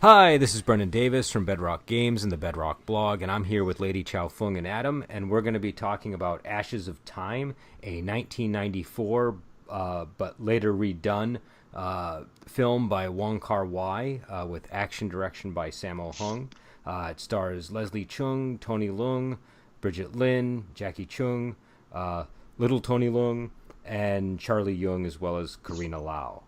Hi, this is Brendan Davis from Bedrock Games and the Bedrock blog, and I'm here with Lady Chow Feng and Adam, and we're going to be talking about Ashes of Time, a 1994 but later redone film by Wong Kai-Wai with action direction by Sammo Hung. It stars Leslie Chung, Tony Leung, Bridget Lin, Jackie Chung, Little Tony Leung, and Charlie Yeung, as well as Karina Lau.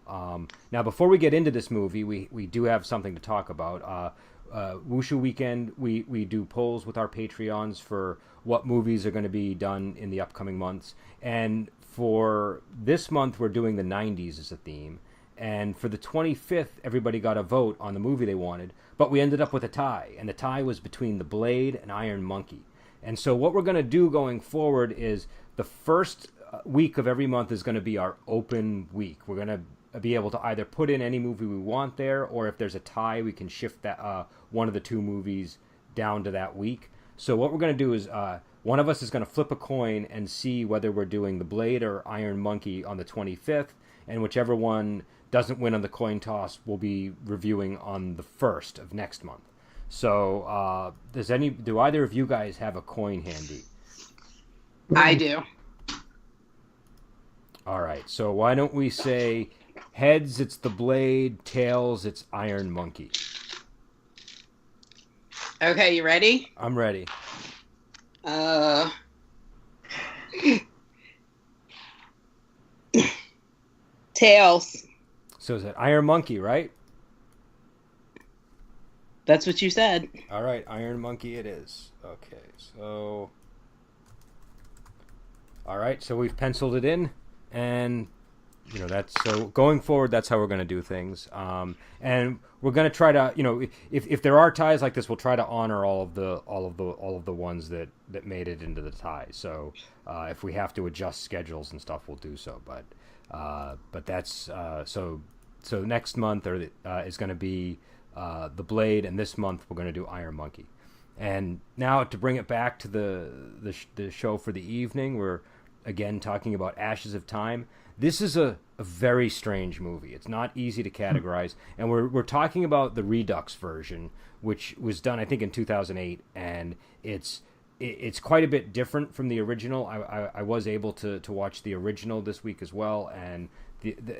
Now, before we get into this movie, we do have something to talk about. Wushu Weekend, we do polls with our Patreons for what movies are going to be done in the upcoming months. And for this month, we're doing the 90s as a theme. And for the 25th, everybody got a vote on the movie they wanted. But we ended up with a tie. And the tie was between The Blade and Iron Monkey. And so what we're going to do going forward is the first week of every month is going to be our open week. We're going to be able to either put in any movie we want there, or if there's a tie, we can shift that one of the two movies down to that week. So what we're going to do is one of us is going to flip a coin and see whether we're doing The Blade or Iron Monkey on the 25th, and whichever one doesn't win on the coin toss, we'll be reviewing on the 1st of next month. So do either of you guys have a coin handy? I do. All right, so why don't we say heads, it's The Blade, tails, it's Iron Monkey. Okay, you ready? I'm ready. Tails. So is it Iron Monkey, right? That's what you said. All right, Iron Monkey it is. Okay, so... All right, so we've penciled it in. And, that's so going forward, that's how we're going to do things. And we're going to try to, if there are ties like this, we'll try to honor all of the ones that made it into the tie. So if we have to adjust schedules and stuff, we'll do so. But that's so next month is going to be The Blade, and this month we're going to do Iron Monkey. And now to bring it back to the show for the evening, we're again talking about Ashes of Time. This is a very strange movie. It's not easy to categorize, and we're talking about the Redux version, which was done I think in 2008, and it's quite a bit different from the original. I was able to watch the original this week as well, and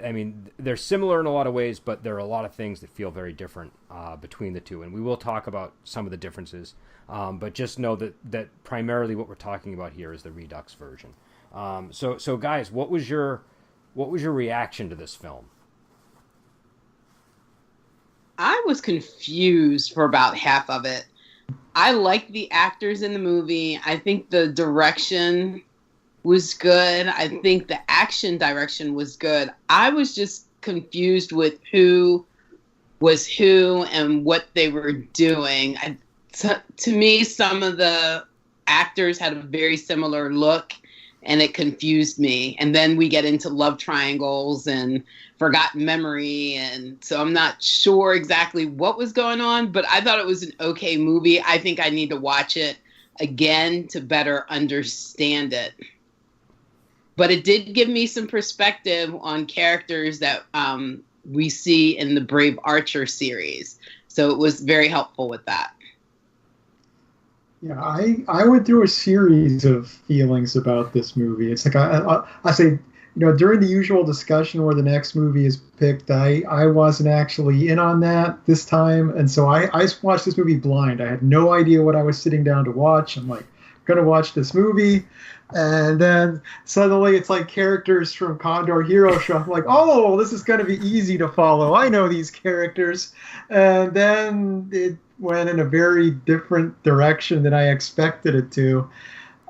I mean they're similar in a lot of ways, but there are a lot of things that feel very different between the two, and we will talk about some of the differences. But just know that primarily what we're talking about here is the Redux version. So guys, what was your reaction to this film? I was confused for about half of it. I liked the actors in the movie. I think the direction was good. I think the action direction was good. I was just confused with who was who and what they were doing. To me, some of the actors had a very similar look, and it confused me. And then we get into love triangles and forgotten memory, and so I'm not sure exactly what was going on, but I thought it was an okay movie. I think I need to watch it again to better understand it. But it did give me some perspective on characters that we see in the Brave Archer series. So it was very helpful with that. Yeah, I went through a series of feelings about this movie. It's like I say, during the usual discussion where the next movie is picked, I wasn't actually in on that this time, and so I watched this movie blind. I had no idea what I was sitting down to watch. I'm like, gonna watch this movie, and then suddenly it's like characters from Condor Hero show. I'm like, oh, this is gonna be easy to follow. I know these characters, and then it went in a very different direction than I expected it to,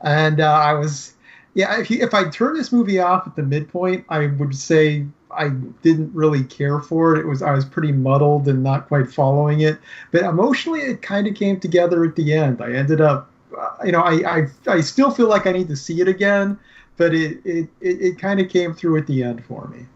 and I was, if I turned this movie off at the midpoint, I would say I didn't really care for it. I was pretty muddled and not quite following it, but emotionally it kind of came together at the end. I ended up, I still feel like I need to see it again, but it kind of came through at the end for me.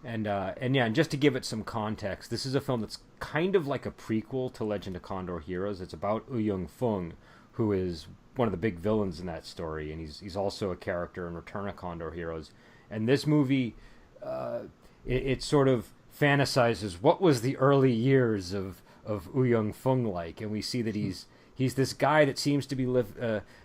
And just to give it some context, this is a film that's kind of like a prequel to Legend of Condor Heroes. It's about Feng, who is one of the big villains in that story, and he's also a character in Return of Condor Heroes. And this movie, it sort of fantasizes what was the early years of Ouyang Feng like, and we see that he's this guy that seems to be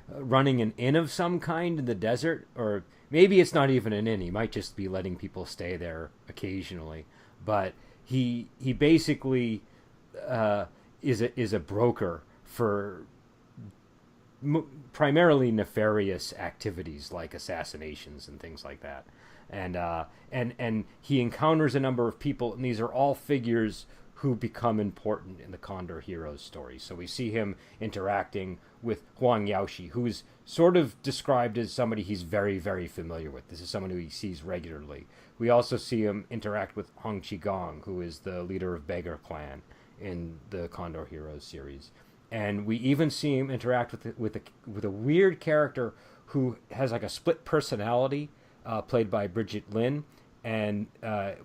running an inn of some kind in the desert, or maybe it's not even an inn. He might just be letting people stay there occasionally, but he basically is a broker for primarily nefarious activities like assassinations and things like that. And he encounters a number of people, and these are all figures who become important in the Condor Heroes story. So we see him interacting with Huang Yaoshi, who is sort of described as somebody he's very, very familiar with. This is someone who he sees regularly. We also see him interact with Hong Qigong, who is the leader of Beggar Clan in the Condor Heroes series. And we even see him interact with a weird character who has like a split personality, played by Bridget Lin. And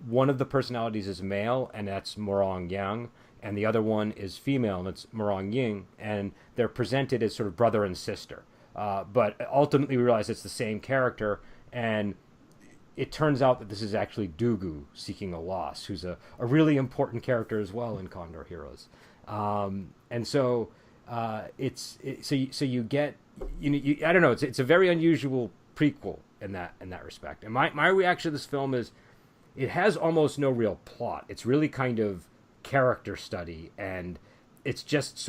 one of the personalities is male, and that's Morong Yang, and the other one is female, and it's Morong Ying, and they're presented as sort of brother and sister. But ultimately we realize it's the same character, and it turns out that this is actually Dugu seeking a loss, who's a really important character as well in Condor Heroes. And so so you get, I don't know, it's a very unusual prequel in that respect. And my reaction to this film is it has almost no real plot. It's really kind of character study, and it's just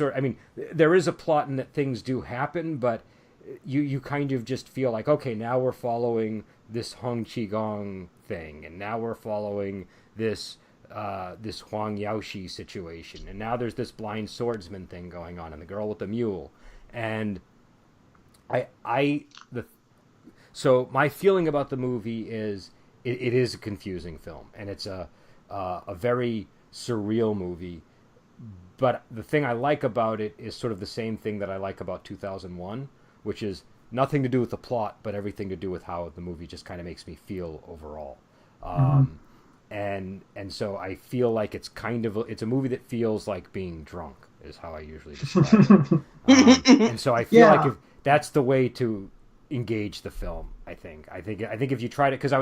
there is a plot in that things do happen, but you kind of just feel like, okay, now we're following this Hong Qigong thing, and now we're following this Huang Yaoshi situation, and now there's this blind swordsman thing going on, and the girl with the mule, and so my feeling about the movie is it is a confusing film, and it's a very surreal movie. But the thing I like about it is sort of the same thing that I like about 2001, which is nothing to do with the plot, but everything to do with how the movie just kind of makes me feel overall. And so I feel like it's a movie that feels like being drunk, is how I usually describe it. And so I feel like if that's the way to engage the film, I think if you tried it, because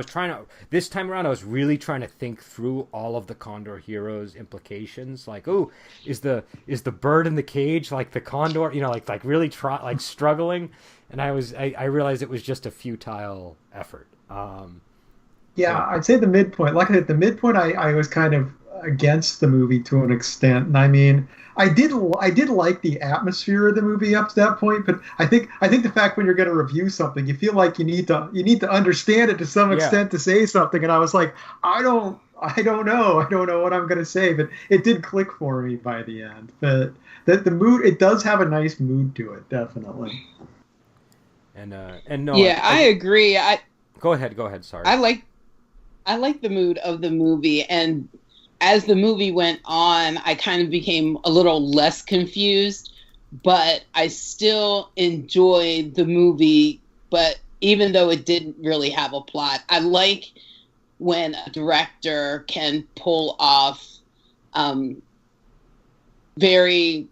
this time around I was really trying to think through all of the Condor Heroes implications, like, oh, is the bird in the cage like the condor, like really struggling, and I realized it was just a futile effort. I'd say the midpoint, like at the midpoint, I was kind of against the movie to an extent, and I mean, I did like the atmosphere of the movie up to that point, but I think the fact when you're going to review something, you feel like you need to understand it to some extent to say something, and I was like, I don't know what I'm going to say, but it did click for me by the end. But the mood, it does have a nice mood to it, definitely. And no, I agree. Go ahead. Sorry. I like the mood of the movie, and as the movie went on, I kind of became a little less confused, but I still enjoyed the movie. But even though it didn't really have a plot, I like when a director can pull off very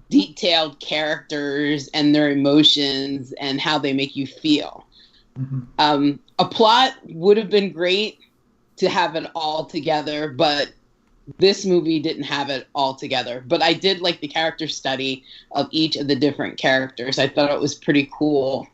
detailed characters and their emotions and how they make you feel. Mm-hmm. A plot would have been great to have it all together, but this movie didn't have it all together. But I did like the character study of each of the different characters. I thought it was pretty cool.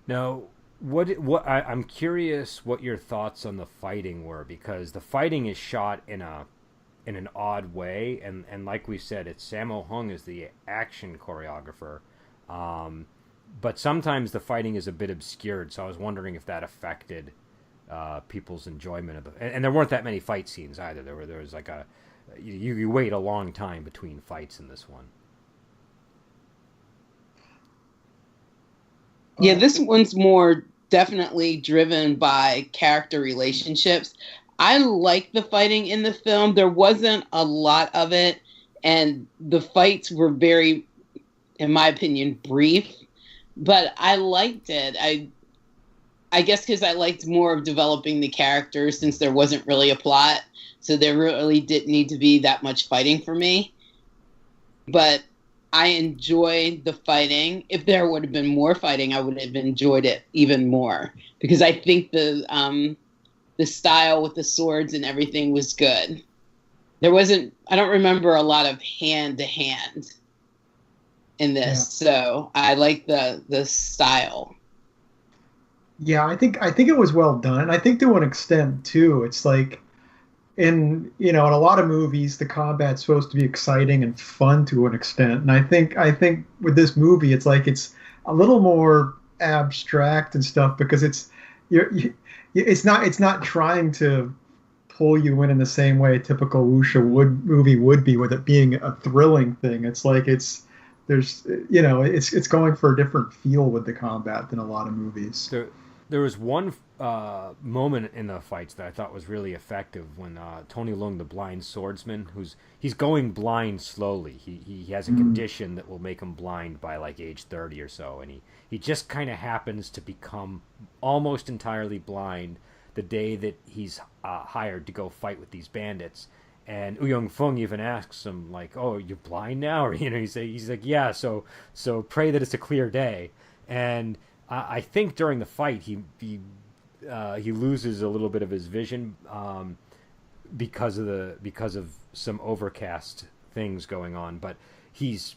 Now, I'm curious what your thoughts on the fighting were, because the fighting is shot in an odd way, and like we said, it's Sammo Hung is the action choreographer, but sometimes the fighting is a bit obscured. So I was wondering if that affected people's enjoyment of and there weren't that many fight scenes either. There was like you wait a long time between fights in this one. Yeah, this one's more definitely driven by character relationships. I like the fighting in the film. There wasn't a lot of it, and the fights were very, in my opinion, brief, but I liked it. I guess because I liked more of developing the characters, since there wasn't really a plot, so there really didn't need to be that much fighting for me. But I enjoyed the fighting. If there would have been more fighting, I would have enjoyed it even more, because I think the style with the swords and everything was good. There wasn't. I don't remember a lot of hand to hand in Yeah. this, so I like the style. Yeah, I think it was well done. I think to an extent too. It's like in a lot of movies the combat's supposed to be exciting and fun to an extent. And I think with this movie it's a little more abstract and stuff because it's not trying to pull you in the same way a typical wuxia movie would be with it being a thrilling thing. It's like there's it's going for a different feel with the combat than a lot of movies. There was one moment in the fights that I thought was really effective when Tony Leung, the blind swordsman, he's going blind slowly. He has a condition that will make him blind by like age 30 or so, and he just kind of happens to become almost entirely blind the day that he's hired to go fight with these bandits. And Young Feng even asks him like, "Oh, you're blind now?" Or he's like, "Yeah." So pray that it's a clear day. And I think during the fight he loses a little bit of his vision because of some overcast things going on. But his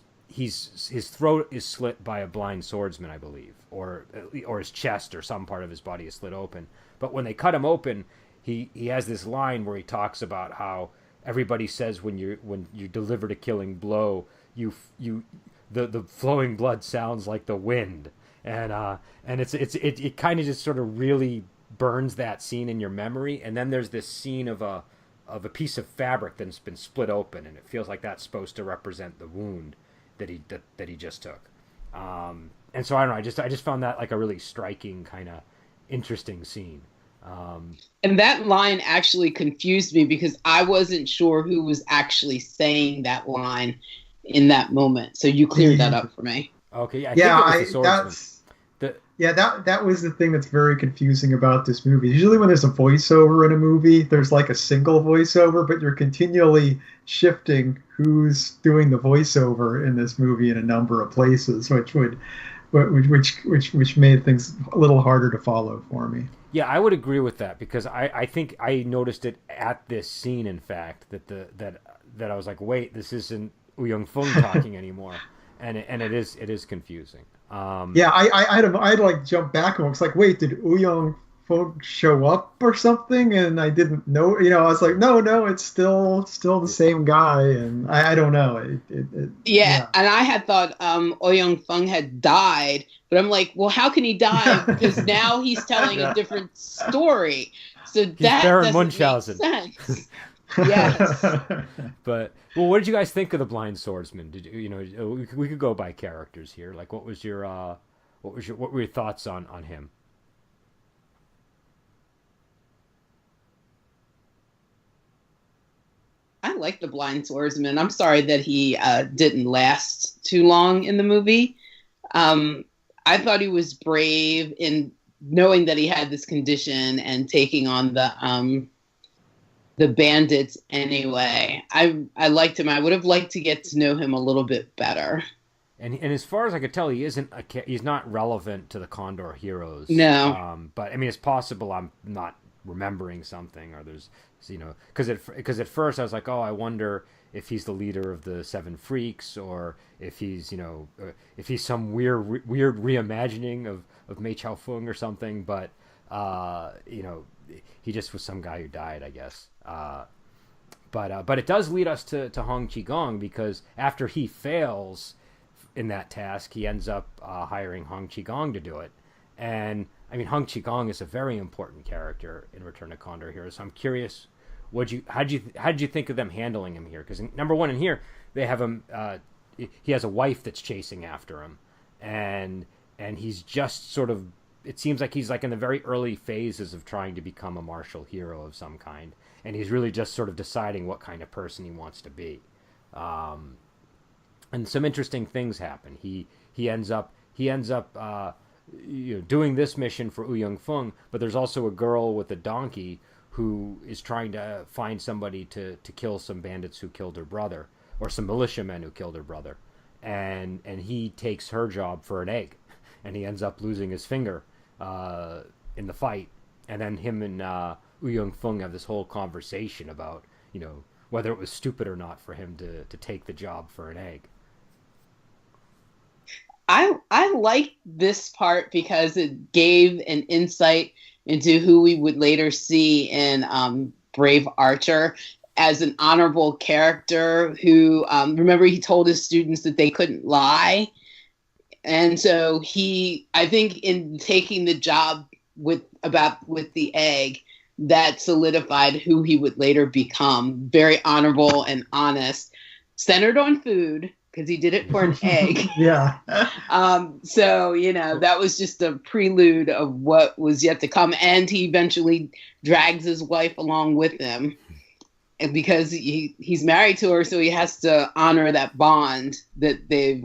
throat is slit by a blind swordsman, I believe, or his chest or some part of his body is slit open. But when they cut him open, he has this line where he talks about how everybody says when you delivered a killing blow, the flowing blood sounds like the wind, and it kind of just sort of really burns that scene in your memory. And then there's this scene of a piece of fabric that's been split open, and it feels like that's supposed to represent the wound that he just took. And so I don't know. I just found that like a really striking kind of interesting scene. And that line actually confused me because I wasn't sure who was actually saying that line in that moment. So you cleared that up for me. Okay, yeah, Yeah, I think it was the swordsman. that was the thing that's very confusing about this movie. Usually when there's a voiceover in a movie, there's like a single voiceover, but you're continually shifting who's doing the voiceover in this movie in a number of places, which made things a little harder to follow for me. Yeah, I would agree with that because I think I noticed it at this scene. In fact, that I was like, wait, this isn't Young Feng talking anymore, and it is confusing. Yeah, I'd like jump back and was like, wait, did Ouyang Folk show up or something? And I didn't know. I was like, no, it's still the same guy, and I don't know. Yeah, and I had thought Ouyang Feng had died, but I'm like, well, how can he die? Because now he's telling a different story. So He's that Baron doesn't Munchausen. make sense. Yes. But what did you guys think of the blind swordsman? Did we could go by characters here. Like, what were your thoughts on him? I like the blind swordsman. I'm sorry that he didn't last too long in the movie. I thought he was brave in knowing that he had this condition and taking on the bandits anyway. I liked him. I would have liked to get to know him a little bit better. And as far as I could tell, he's not relevant to the Condor heroes. No. But I mean, it's possible I'm not remembering something, or there's because at first I was like, oh, I wonder if he's the leader of the Seven Freaks, or if he's if he's some weird reimagining of Mei Chao Feng or something. But he just was some guy who died, I guess. But it does lead us to Hong Chi-gong, because after he fails in that task, he ends up hiring Hong Chi-gong to do it. And I mean, Hong Chi-gong is a very important character in Return to Condor Heroes. So I'm curious, how did you think of them handling him here? Because number one, in here they have him. He has a wife that's chasing after him, and he's just sort of. It seems like he's like in the very early phases of trying to become a martial hero of some kind, and he's really just sort of deciding what kind of person he wants to be. And some interesting things happen. He ends up doing this mission for Ouyang Feng, but there's also a girl with a donkey who is trying to find somebody to kill some bandits who killed her brother, or some militiamen who killed her brother, and he takes her job for an egg, and he ends up losing his finger in the fight. And then him and Ouyang Feng have this whole conversation about whether it was stupid or not for him to take the job for an egg. I like this part because it gave an insight into who we would later see in Brave Archer as an honorable character who, remember, he told his students that they couldn't lie. And so I think in taking the job with the egg, that solidified who he would later become. Very honorable and honest, centered on food, because he did it for an egg. Yeah. So, that was just a prelude of what was yet to come. And he eventually drags his wife along with him, and because he's married to her, so he has to honor that bond that they've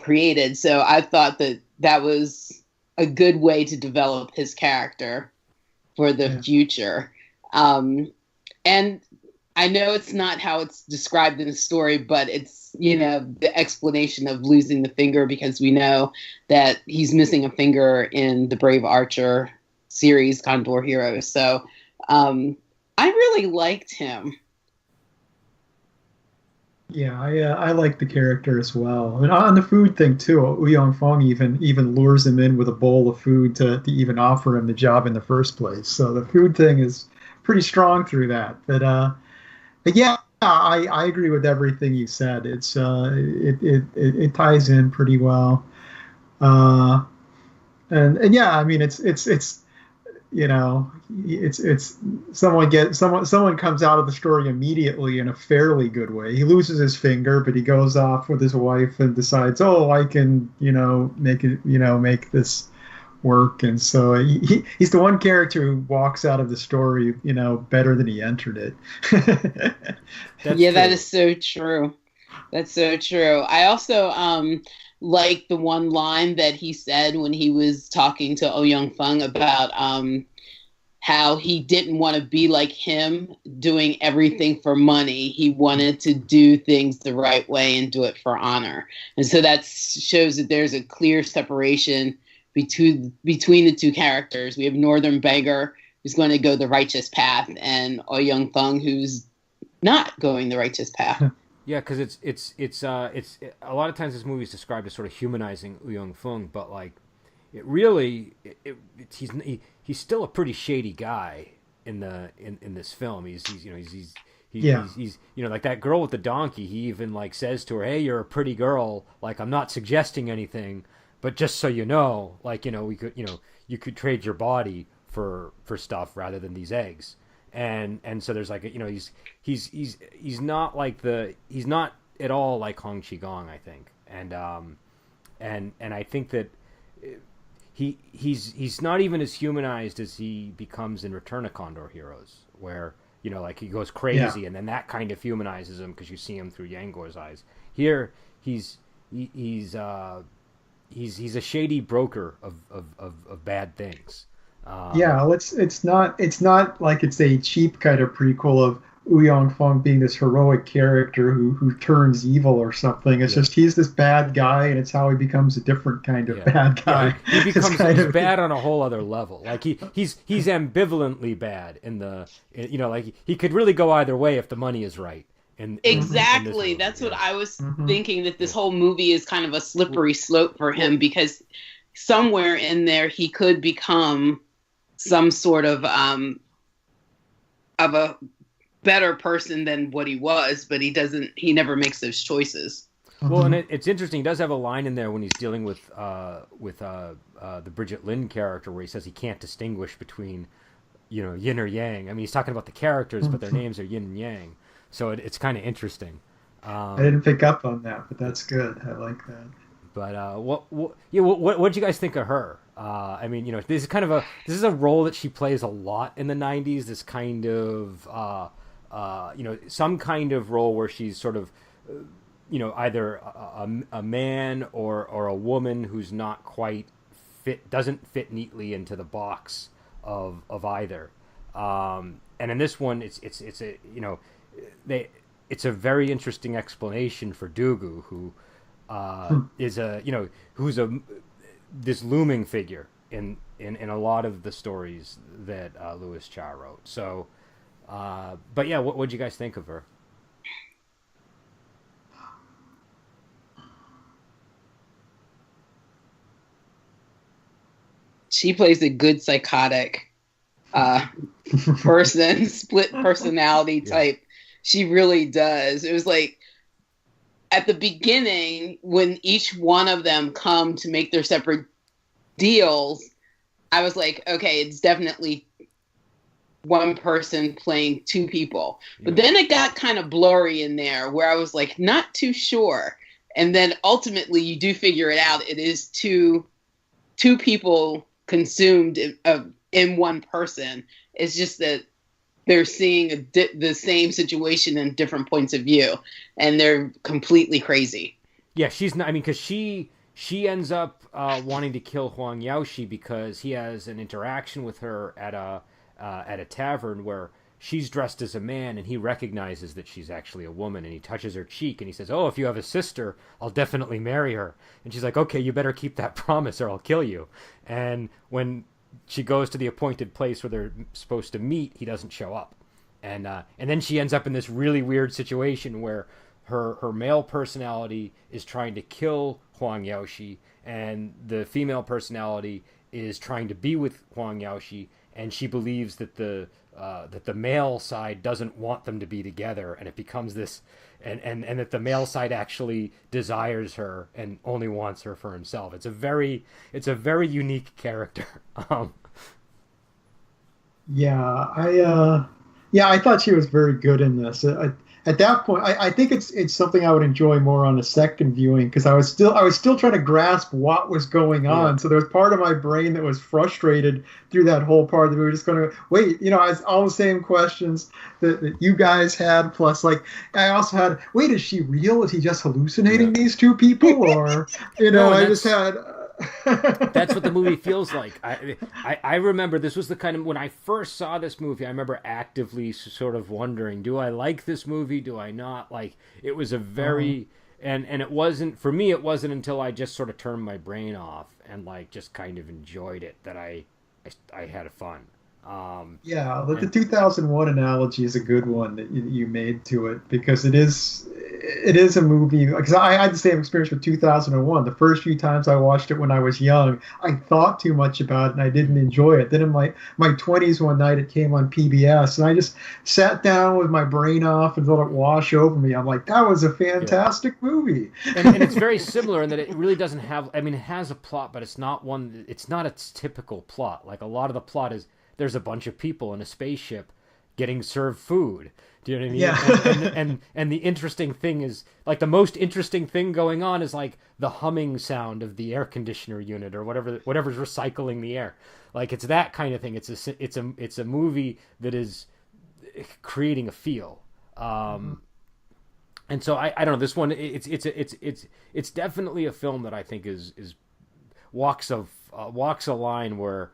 created. So I thought that was a good way to develop his character for the future. And I know it's not how it's described in the story, but it's, the explanation of losing the finger, because we know that he's missing a finger in the Brave Archer series, Condor Heroes. So I really liked him. Yeah, I like the character as well. And on the food thing too, Ouyang Feng even lures him in with a bowl of food to even offer him the job in the first place. So the food thing is pretty strong through that. But yeah, I agree with everything you said. It's it ties in pretty well. And yeah, I mean it's someone comes out of the story immediately in a fairly good way. He loses his finger, but he goes off with his wife and decides, oh, I can make this work. And so he's the one character who walks out of the story better than he entered it. That is so true. That's so true. I also like the one line that he said when he was talking to Ouyang Feng about how he didn't want to be like him, doing everything for money. He wanted to do things the right way and do it for honor. And so that shows that there's a clear separation between the two characters. We have Northern Beggar, who's going to go the righteous path, and Ouyang Feng, who's not going the righteous path. Yeah, because it's a lot of times this movie is described as sort of humanizing Ouyang Feng, but like it really he's still a pretty shady guy in this film. He's like that girl with the donkey. He even like says to her, "Hey, you're a pretty girl. Like I'm not suggesting anything, but just so you know, like we could you could trade your body for stuff rather than these eggs." And so there's like he's not at all like Hong Chi-gong, I think, and I think that he's not even as humanized as he becomes in Return of Condor Heroes, where like he goes crazy, and then that kind of humanizes him because you see him through Yangor's eyes. Here he's a shady broker of bad things. It's not like it's a cheap kind of prequel of Ouyang Feng being this heroic character who turns evil or something. It's just he's this bad guy, and it's how he becomes a different kind of bad guy. Yeah, he's bad on a whole other level. Like he's ambivalently bad like he could really go either way if the money is right. Exactly. That's what I was thinking, that this whole movie is kind of a slippery slope for him, because somewhere in there he could become some sort of a better person than what he was, but he never makes those choices. Well, and it's interesting. He does have a line in there when he's dealing with the Bridget Lin character, where he says he can't distinguish between yin or yang. I mean, he's talking about the characters, but their names are yin and yang. So it's kind of interesting. I didn't pick up on that, but that's good. I like that. But what did you guys think of her? I mean, this is a role that she plays a lot in the '90s. This kind of some kind of role where she's sort of either a man or a woman who's not quite doesn't fit neatly into the box of either. And in this one, it's a very interesting explanation for Dugu, who is who's this looming figure in a lot of the stories that Louis Cha wrote. So But yeah, what'd you guys think of her? She plays a good psychotic uh, person, split personality Yeah. type. She really does. It was like at the beginning when each one of them come to make their separate deals, I was like, okay, it's definitely one person playing two people. But Yeah. then it got kind of blurry in there where I was like, not too sure. And then ultimately you do figure it out. It is two people consumed in one person. It's just that they're seeing the same situation in different points of view, and they're completely crazy. Yeah, she's not. I mean, because she ends up wanting to kill Huang Yaoshi because he has an interaction with her at a tavern where she's dressed as a man and he recognizes that she's actually a woman and he touches her cheek and he says, "Oh, if you have a sister, I'll definitely marry her." And she's like, "Okay, you better keep that promise or I'll kill you." And when she goes to the appointed place where they're supposed to meet, he doesn't show up, and then she ends up in this really weird situation where her male personality is trying to kill Huang Yaoshi, and the female personality is trying to be with Huang Yaoshi, and she believes that the male side doesn't want them to be together, and it becomes this, and that the male side actually desires her and only wants her for himself. It's a very unique character. Um, I thought she was very good in this. At that point, I think it's something I would enjoy more on a second viewing because I was still trying to grasp what was going yeah, on. So there was part of my brain that was frustrated through that whole part that we were just going to wait. I was all the same questions that you guys had. Plus, like I also had, wait, is she real? Is he just yeah. hallucinating these two people, or No, and I just that's had. that's what the movie feels like. I remember this was the kind of when I first saw this movie. I remember actively sort of wondering, do I like this movie? Do I not? Like it was a um, very and it wasn't for me. It wasn't until I just sort of turned my brain off and like just kind of enjoyed it that I had fun. Yeah, like the And 2001 analogy is a good one that you made to it because it is a movie because I had the same experience with 2001. The first few times I watched it when I was young, I thought too much about it and I didn't enjoy it. Then in my 20s one night it came on PBS and I just sat down with my brain off and let it wash over me. I'm like, that was a yeah, fantastic movie. and it's very similar in that it really doesn't have. I mean, it has a plot, but it's not one. It's not its typical plot. Like a lot of the plot is there's a bunch of people in a spaceship getting served food. Do you know what I mean? Yeah. And the interesting thing is like the most interesting thing going on is like the humming sound of the air conditioner unit or whatever's recycling the air. Like it's that kind of thing. It's a movie that is creating a feel. Mhm. And so I don't know this one. It's definitely a film that I think is walks a line where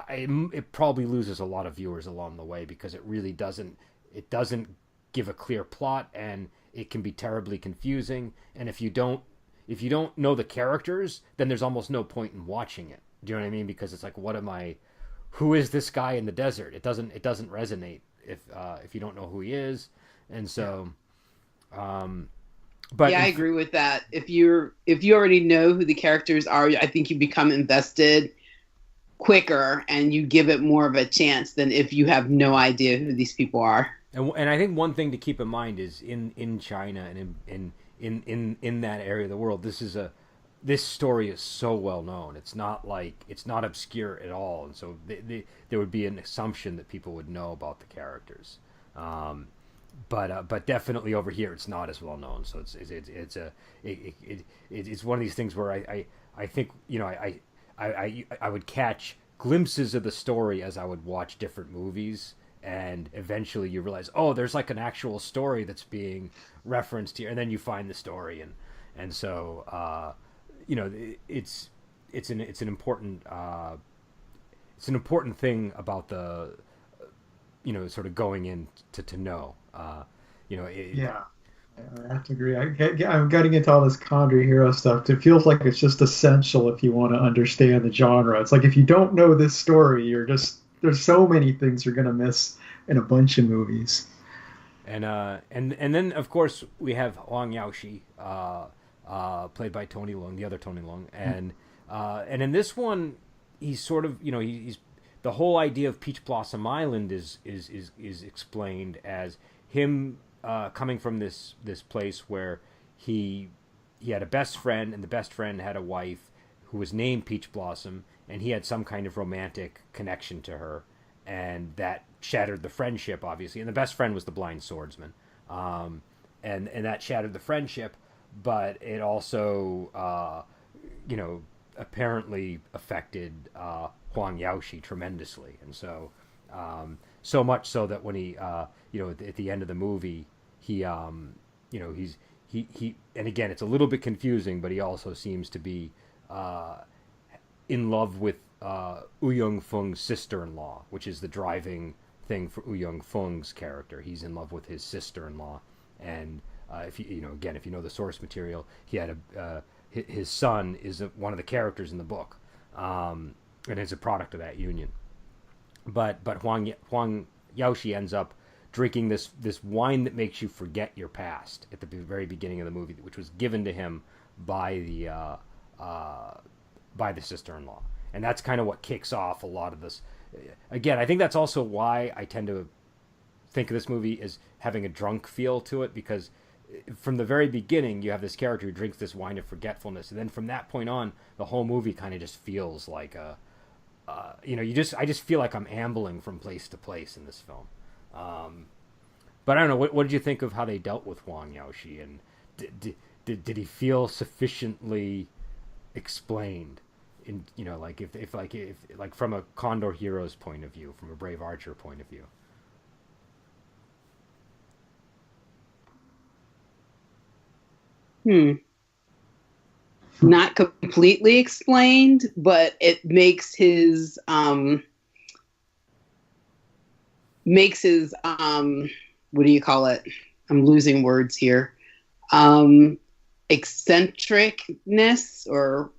it probably loses a lot of viewers along the way because it doesn't give a clear plot and it can be terribly confusing. And if you don't know the characters, then there's almost no point in watching it. Do you know what I mean? Because it's like, what am I? Who is this guy in the desert? It doesn't resonate if you don't know who he is. And Yeah. so, um, but Yeah, I in, agree with that. If you already know who the characters are, I think you become invested quicker and you give it more of a chance than if you have no idea who these people are. and I think one thing to keep in mind is in China and in that area of the world, this story is so well known. It's not obscure at all, and so there would be an assumption that people would know about the characters. Um, but definitely over here, it's not as well known. So it's one of these things where I think I would catch glimpses of the story as I would watch different movies, and eventually you realize, oh, there's like an actual story that's being referenced here, and then you find the story, and so you know it's it's an important thing about the sort of going in to know Yeah. I have to agree. I'm getting into all this Conjuring hero stuff. It feels like it's just essential if you want to understand the genre. It's like if you don't know this story, you're just there's so many things you're gonna miss in a bunch of movies. And then of course we have Huang Yaoshi, played by Tony Leung, the other Tony Leung, and in this one he's sort of, he's the whole idea of Peach Blossom Island is explained as him coming from this place where he had a best friend, and the best friend had a wife who was named Peach Blossom, and he had some kind of romantic connection to her, and that shattered the friendship, obviously. And the best friend was the blind swordsman, and that shattered the friendship, but it also, apparently affected Huang Yaoshi tremendously, and so so much so that when he, at the end of the movie, he, he, and again, it's a little bit confusing, but he also seems to be in love with Young Feng's sister-in-law, which is the driving thing for Young Feng's character. He's in love with his sister-in-law, and if if you know the source material, he had his son is one of the characters in the book, and is a product of that union. But Huang Yaoshi ends up drinking this wine that makes you forget your past at the very beginning of the movie, which was given to him by the sister-in-law, and that's kind of what kicks off a lot of this. Again, I think that's also why I tend to think of this movie as having a drunk feel to it, because from the very beginning you have this character who drinks this wine of forgetfulness, and then from that point on the whole movie kind of just feels like I just feel like I'm ambling from place to place in this film. But I don't know, what did you think of how they dealt with Huang Yaoshi, and did he feel sufficiently explained in, if from a Condor hero's point of view, from a brave archer point of view? Not completely explained, but it makes his what do you call it? I'm losing words here. Eccentricness, or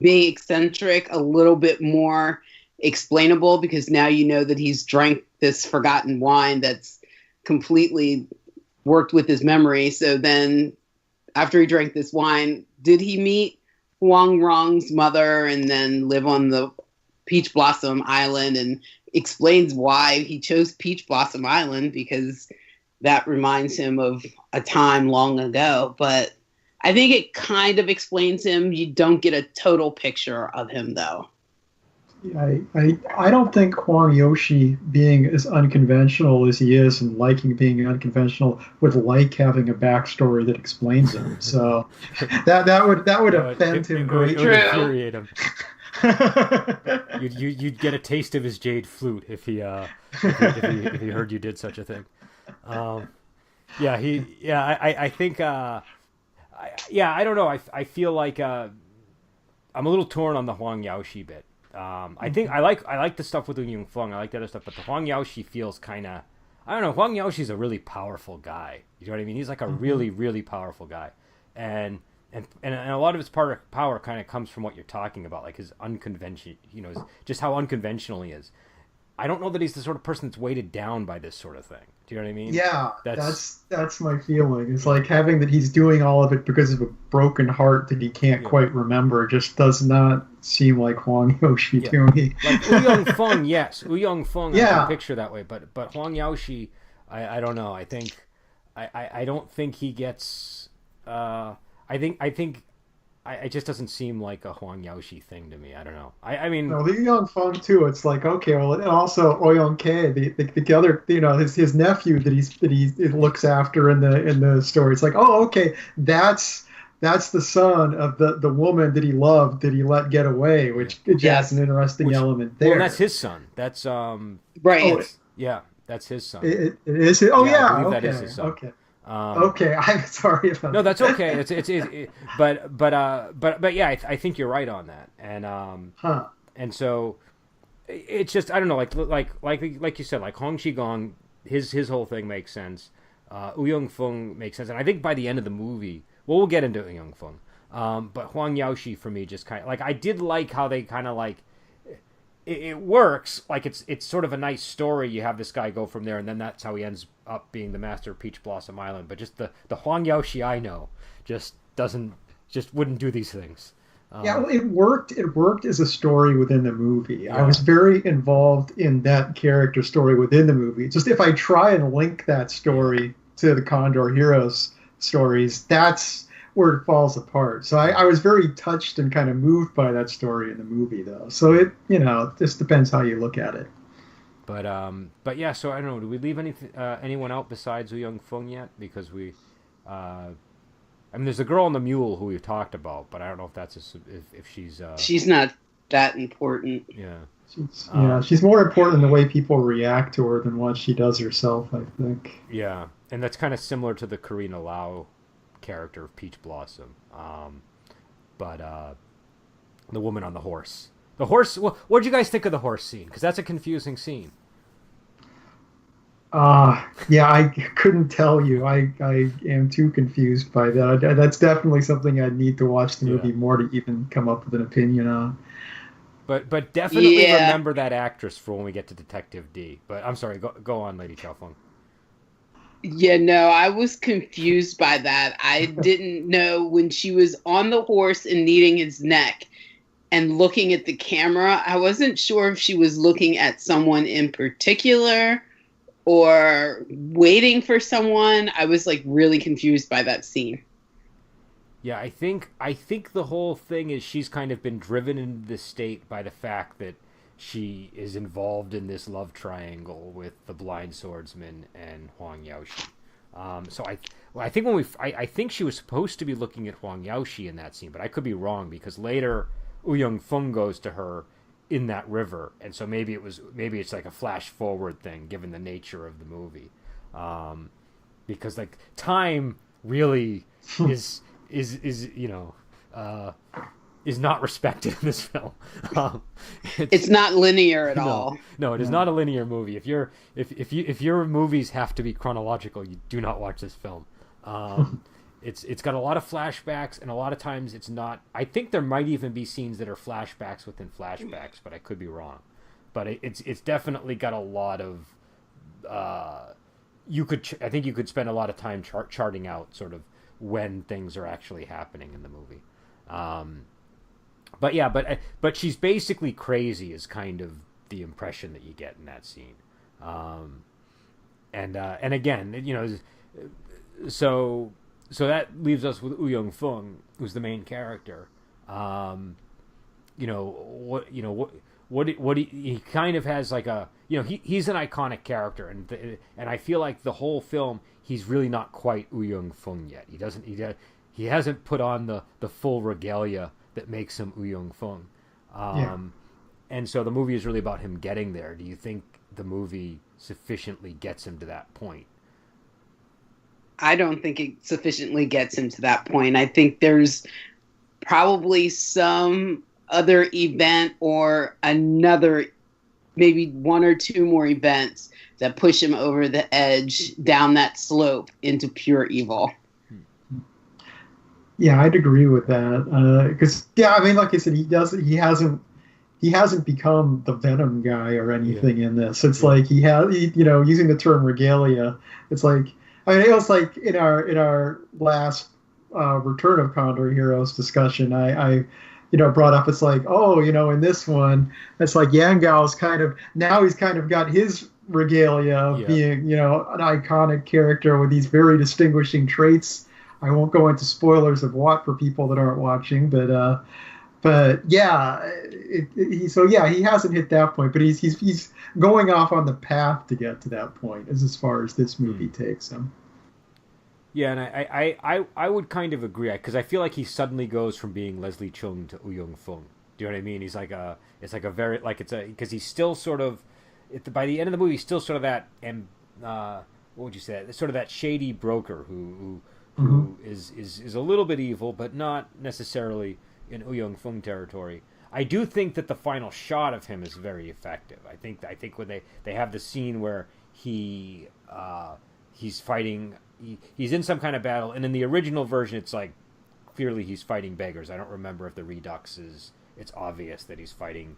being eccentric, a little bit more explainable, because now you know that he's drank this forgotten wine that's completely worked with his memory. So then after he drank this wine, did he meet Huang Rong's mother and then live on the Peach Blossom Island, and explains why he chose Peach Blossom Island, because that reminds him of a time long ago. But I think it kind of explains him. You don't get a total picture of him, though. I don't think Huang Yaoshi, being as unconventional as he is and liking being unconventional, would like having a backstory that explains him. So that would offend him greatly. It would infuriate him. You'd get a taste of his jade flute if he heard you did such a thing. I think I don't know. I feel like I'm a little torn on the Huang Yaoshi bit. I think I like the stuff with Young Feng. I like the other stuff, but the Huang Yaoshi feels kind of, I don't know. Huang Yaoshi's a really powerful guy. You know what I mean? He's like a really, really powerful guy, and a lot of his power kind of comes from what you're talking about, like his unconvention. Just how unconventional he is. I don't know that he's the sort of person that's weighted down by this sort of thing. Do you know what I mean? Yeah, that's my feeling. It's like having that he's doing all of it because of a broken heart that he can't quite remember. Just does not seem like Huang Yaoshi to me. Like Young Feng, yes, Young Feng, I can picture that way. But Huang Yaoshi, I don't know. I think I don't think he gets. I think it just doesn't seem like a Huang Yaoshi thing to me. I don't know. I mean, no, the Young Feng too. It's like, okay, well, and also Ouyang Kai, the other, his nephew that he looks after in the story. It's like, oh, okay, that's the son of the woman that he loved that he let get away, which has an interesting element there. Well, that's his son. That's right. That's his son. It is. Oh yeah, I believe okay, that is his son. Okay. Okay, I'm sorry about that. No, that's okay. But yeah, I think you're right on that. And and so it's just, I don't know, like you said, like Hong Qigong, his whole thing makes sense. Young Feng makes sense, and I think by the end of the movie, we'll get into Young Feng. But Huang Yaoshi for me just kind of like, I did like how they kind of like, it works. Like it's sort of a nice story. You have this guy go from there, and then that's how he ends up being the master of Peach Blossom Island. But just the Huang Yaoshi I know just wouldn't do these things. Yeah, well, it worked. It worked as a story within the movie. Yeah. I was very involved in that character story within the movie. Just if I try and link that story to the Condor Heroes stories, that's where it falls apart. So I was very touched and kind of moved by that story in the movie, though. So it just depends how you look at it. But yeah. So I don't know. Do we leave anyone out besides Wu Young Feng yet? Because I mean, there's a girl on the mule who we've talked about, but I don't know if that's if she's. She's not that important. Yeah. She's more important in the way people react to her than what she does herself, I think. Yeah, and that's kind of similar to the Karina Lau character of Peach Blossom. But the woman on the horse. The horse. What did you guys think of the horse scene? Because that's a confusing scene. Yeah, I couldn't tell you. I am too confused by that. That's definitely something I'd need to watch the movie more to even come up with an opinion on. But definitely remember that actress for when we get to Detective D. But I'm sorry, go on, Lady Chao Feng. Yeah, no, I was confused by that. I didn't know when she was on the horse and kneading his neck and looking at the camera. I wasn't sure if she was looking at someone in particular or waiting for someone. I was like really confused by that scene. Yeah, I think the whole thing is she's kind of been driven into this state by the fact that she is involved in this love triangle with the blind swordsman and Huang Yaoshi. So I think I think she was supposed to be looking at Huang Yaoshi in that scene, but I could be wrong because later Wu Young Feng goes to her in that river, and so maybe it's like a flash forward thing given the nature of the movie, because like time really is not respected in this film. It's not linear at all. No, it is not a linear movie. If your movies have to be chronological, you do not watch this film. It's got a lot of flashbacks, and a lot of times it's not. I think there might even be scenes that are flashbacks within flashbacks, but I could be wrong. But it's definitely got a lot of. I think you could spend a lot of time charting out sort of when things are actually happening in the movie. But she's basically crazy is kind of the impression that you get in that scene. And again, so that leaves us with Wu Young Feng, who's the main character. He kind of has like a, he's an iconic character, and I feel like the whole film he's really not quite Wu Young Feng yet. He hasn't put on the full regalia that makes him Wu Young Feng. And so the movie is really about him getting there. Do you think the movie sufficiently gets him to that point? I don't think it sufficiently gets him to that point. I think there's probably some other event or another, maybe one or two more events that push him over the edge down that slope into pure evil. Yeah, I'd agree with that. Because I mean, like I said, he hasn't become the Venom guy or anything in this. It's like using the term regalia. It's like, I mean, it was like in our last Return of Condor Heroes discussion, I brought up, it's like, in this one, it's like Yang Gao's he's kind of got his regalia of being, an iconic character with these very distinguishing traits. I won't go into spoilers of what for people that aren't watching, but yeah, he hasn't hit that point, but he's going off on the path to get to that point as far as this movie takes him. Yeah, and I would kind of agree, because I feel like he suddenly goes from being Leslie Chung to Wu Young Feng. Do you know what I mean? He's because he's still sort of, by the end of the movie, he's still sort of that, what would you say? Sort of that shady broker who is a little bit evil, but not necessarily in Wu Young Feng territory. I do think that the final shot of him is very effective. I think when they have the scene where he's fighting, he's in some kind of battle, and in the original version, it's like clearly he's fighting beggars. I don't remember if the Redux it's obvious that he's fighting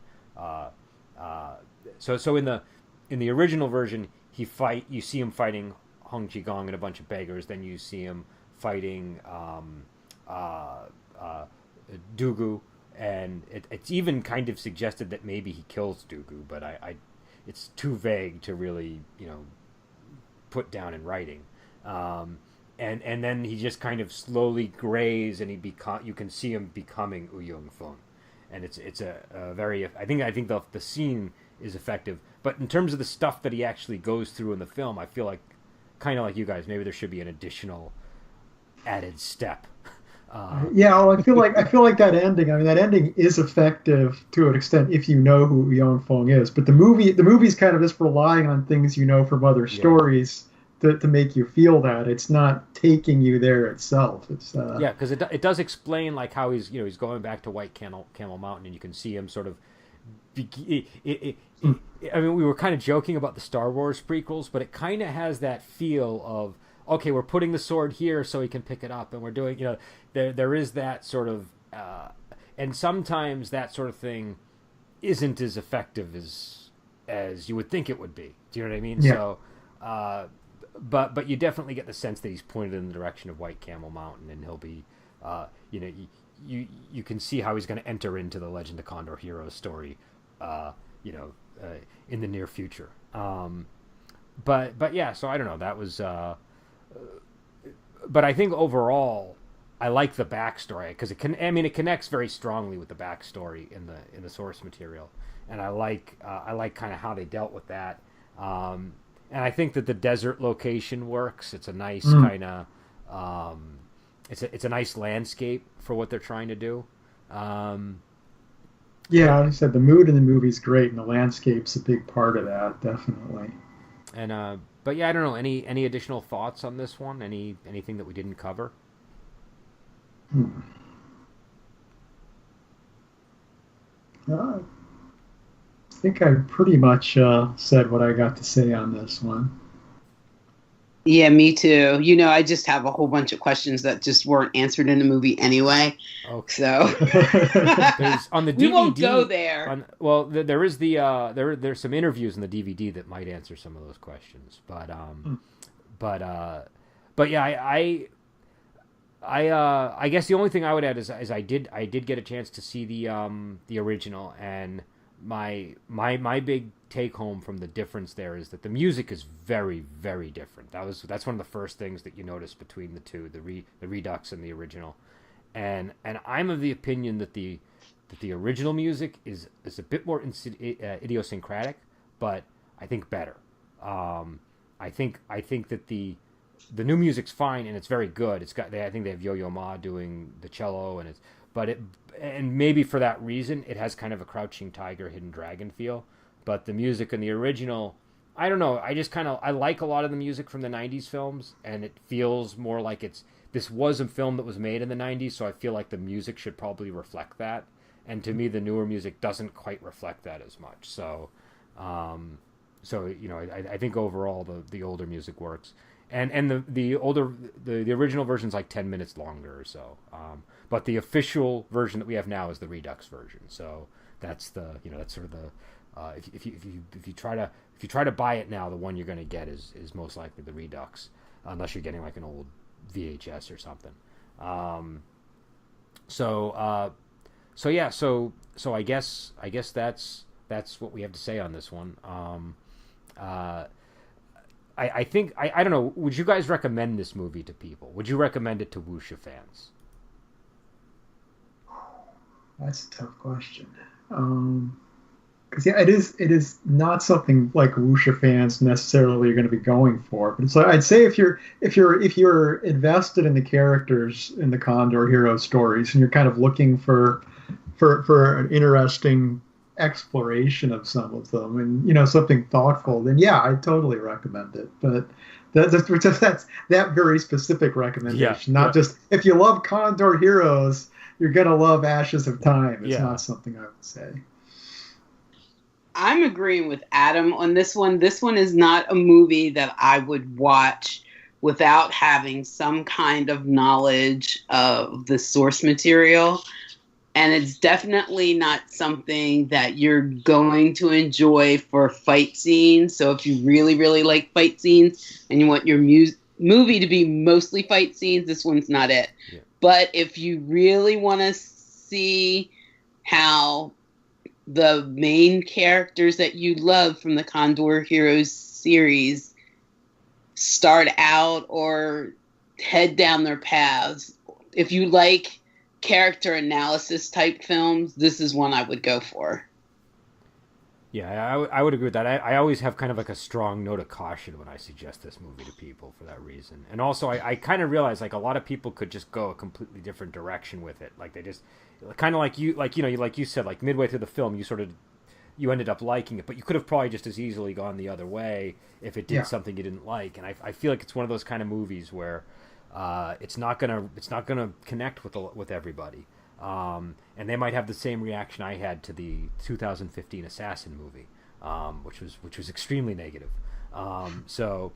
So in the original version, you see him fighting Hong Qigong and a bunch of beggars. Then you see him fighting Dugu, and it's even kind of suggested that maybe he kills Dugu, but it's too vague to really put down in writing. And then he just kind of slowly grays, and you can see him becoming Ouyang Feng, and it's a very I think the scene is effective, but in terms of the stuff that he actually goes through in the film, I feel like kind of like you guys, maybe there should be an additional added step. Well, I feel like that ending. I mean, that ending is effective to an extent if you know who Yang Feng is. But the movie's kind of just relying on things you know from other stories to make you feel that. It's not taking you there itself. It's because it does explain like how he's going back to White Camel Mountain, and you can see him sort of. I mean, we were kind of joking about the Star Wars prequels, but it kind of has that feel of, okay, we're putting the sword here so he can pick it up, and we're doing, there is that sort of, and sometimes that sort of thing isn't as effective as you would think it would be. Do you know what I mean? Yeah. So, but you definitely get the sense that he's pointed in the direction of White Camel Mountain, and he'll be, you can see how he's going to enter into the Legend of Condor Heroes story, in the near future. But yeah, so I don't know. That was, but I think overall, I like the backstory because it connects very strongly with the backstory in the source material, and I like kind of how they dealt with that. And I think that the desert location works. It's a nice kind of, it's a nice landscape for what they're trying to do. Like I said, the mood in the movie's great, and the landscape's a big part of that, definitely. And but yeah, I don't know. Any additional thoughts on this one? Anything that we didn't cover? I think I pretty much said what I got to say on this one. Yeah, me too. I just have a whole bunch of questions that just weren't answered in the movie anyway. Okay. So on the DVD, we won't go there. There is there's some interviews in the DVD that might answer some of those questions. But yeah, I guess the only thing I would add is I did get a chance to see the original, and my big take home from the difference there is that the music is very, very different. That's one of the first things that you notice between the two, the Redux and the original, and I'm of the opinion that the original music is a bit more idiosyncratic, but I think better. I think that the new music's fine and it's very good. I think they have Yo-Yo Ma doing the cello, and maybe for that reason it has kind of a Crouching Tiger, Hidden Dragon feel. But the music in the original, I don't know. I like a lot of the music from the 90s films, and it feels more like this was a film that was made in the 90s, so I feel like the music should probably reflect that. And to me, the newer music doesn't quite reflect that as much. So, I think overall the older music works. And the original version's like 10 minutes longer or so. But the official version that we have now is the Redux version. So that's that's sort of the if you try to buy it now, the one you're going to get is most likely the Redux, unless you're getting like an old VHS or something. So I guess that's what we have to say on this one. I think I don't know. Would you guys recommend this movie to people? Would you recommend it to wuxia fans? That's a tough question. Because it is not something like wuxia fans necessarily are going to be going for. But it's like, I'd say if you're invested in the characters in the Condor Hero stories, and you're kind of looking for an interesting exploration of some of them, and something thoughtful, then yeah, I totally recommend it. But that's that very specific recommendation, not just if you love Condor Heroes, you're gonna love Ashes of Time. It's not something I would say. I'm agreeing with Adam on this one. This one is not a movie that I would watch without having some kind of knowledge of the source material. And it's definitely not something that you're going to enjoy for fight scenes. So if you really, really like fight scenes and you want your movie to be mostly fight scenes, this one's not it. Yeah. But if you really want to see how the main characters that you love from the Condor Heroes series start out or head down their paths, if you like character analysis type films, this is one I would go for. Yeah, I would agree with that. I always have kind of like a strong note of caution when I suggest this movie to people for that reason. And also, I kind of realize like a lot of people could just go a completely different direction with it. Like they just kind of like you said, like midway through the film, you ended up liking it, but you could have probably just as easily gone the other way if it did something you didn't like. And I feel like it's one of those kind of movies where it's not gonna connect with everybody. And they might have the same reaction I had to the 2015 Assassin movie, which was extremely negative. So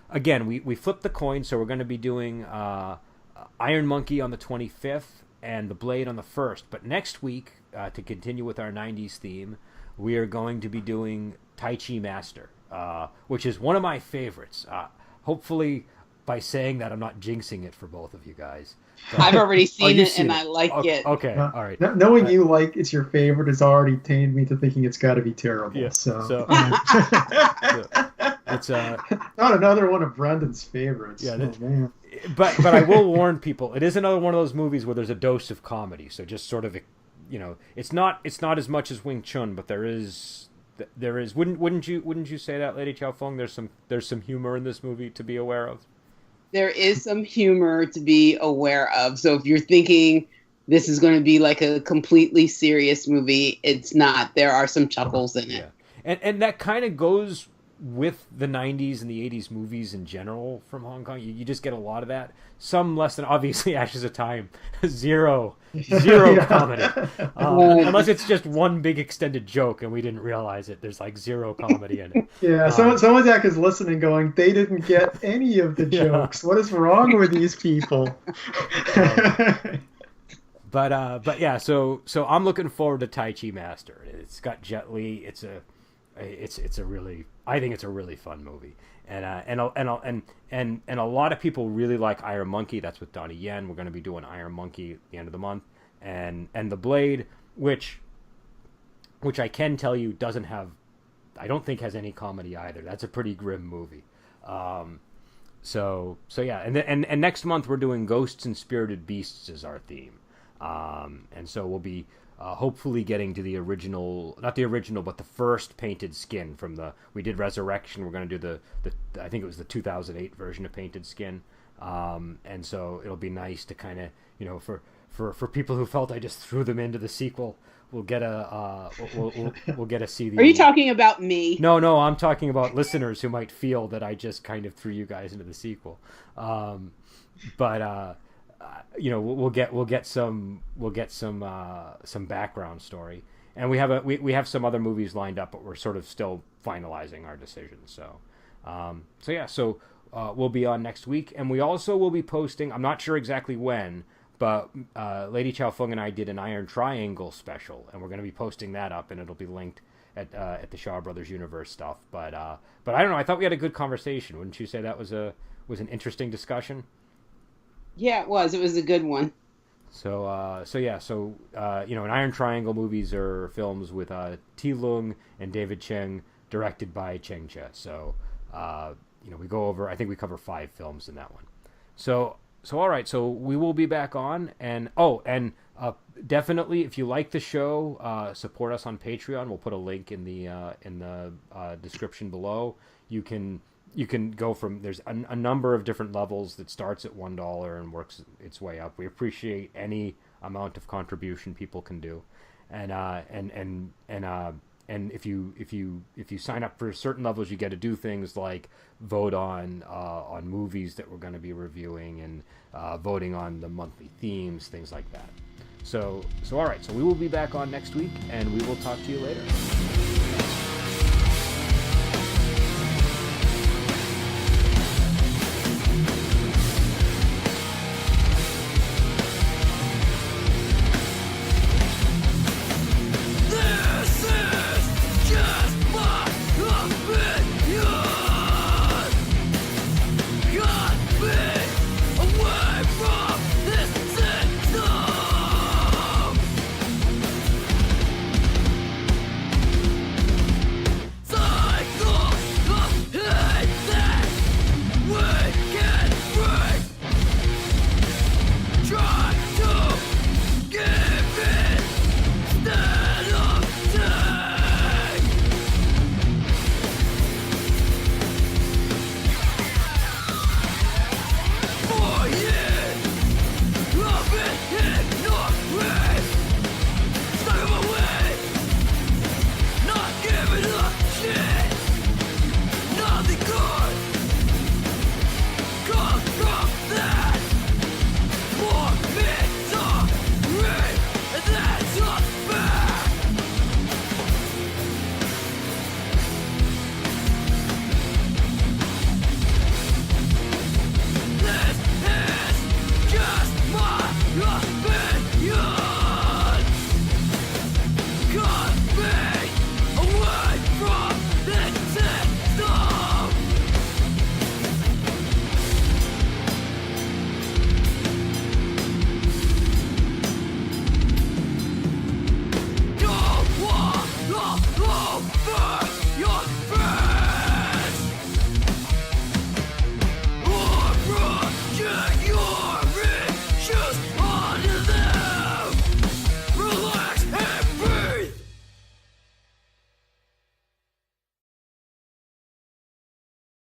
again, we flipped the coin. So we're going to be doing Iron Monkey on the 25th and The Blade on the 1st. But next week, to continue with our 90s theme, we are going to be doing Tai Chi Master, which is one of my favorites. Hopefully, by saying that, I'm not jinxing it for both of you guys. I've already seen it, and I like it. Okay, all right. Knowing you like it's your favorite has already tainted me to thinking it's got to be terrible. Yeah. So it's not another one of Brendan's favorites. Yeah, man. But I will warn people, it is another one of those movies where there's a dose of comedy. So just sort of, it's not as much as Wing Chun, but there is. Wouldn't you say that, Lady Chow Feng? There's some humor in this movie to be aware of. There is some humor to be aware of. So if you're thinking this is going to be like a completely serious movie, it's not. There are some chuckles in it. Yeah. And that kind of goes with the 90s and the 80s movies in general from Hong Kong. You just get a lot of that. Some less than, obviously, Ashes of Time. Zero comedy. Unless it's just one big extended joke and we didn't realize it. There's like zero comedy in it. Yeah, someone's is listening going, they didn't get any of the jokes. What is wrong with these people? But yeah, so I'm looking forward to Tai Chi Master. It's got Jet Li. I think it's a really fun movie, and a lot of people really like Iron Monkey. That's with Donnie Yen. We're going to be doing Iron Monkey at the end of the month, and The Blade, which I can tell you I don't think has any comedy either. That's a pretty grim movie. So yeah, and next month we're doing Ghosts and Spirited Beasts as our theme, and so we'll be. Hopefully getting to the original, not the original, but the first painted skin from we did Resurrection. We're going to do I think it was the 2008 version of Painted Skin. And so it'll be nice to kind of, for people who felt I just threw them into the sequel, we'll get we'll get to see the. Are you talking about me? No, I'm talking about listeners who might feel that I just kind of threw you guys into the sequel. We'll get some background story, and we have some other movies lined up, but we're sort of still finalizing our decisions. So we'll be on next week, and we also will be posting. I'm not sure exactly when, but Lady Chow Feng and I did an Iron Triangle special, and we're going to be posting that up, and it'll be linked at the Shaw Brothers Universe stuff. But I don't know. I thought we had a good conversation. Wouldn't you say that was an interesting discussion? Yeah, it was. It was a good one. So Iron Triangle movies are films with Ti Lung and David Cheng, directed by Cheng Che. So, we go over. I think we cover 5 films in that one. So all right. So we will be back on, and definitely, if you like the show, support us on Patreon. We'll put a link in the description below. You can go from, there's a number of different levels that starts at $1 and works its way up. We appreciate any amount of contribution people can do, and if you sign up for certain levels, you get to do things like vote on movies that we're going to be reviewing, and voting on the monthly themes, things like that. So all right. So we will be back on next week, and we will talk to you later.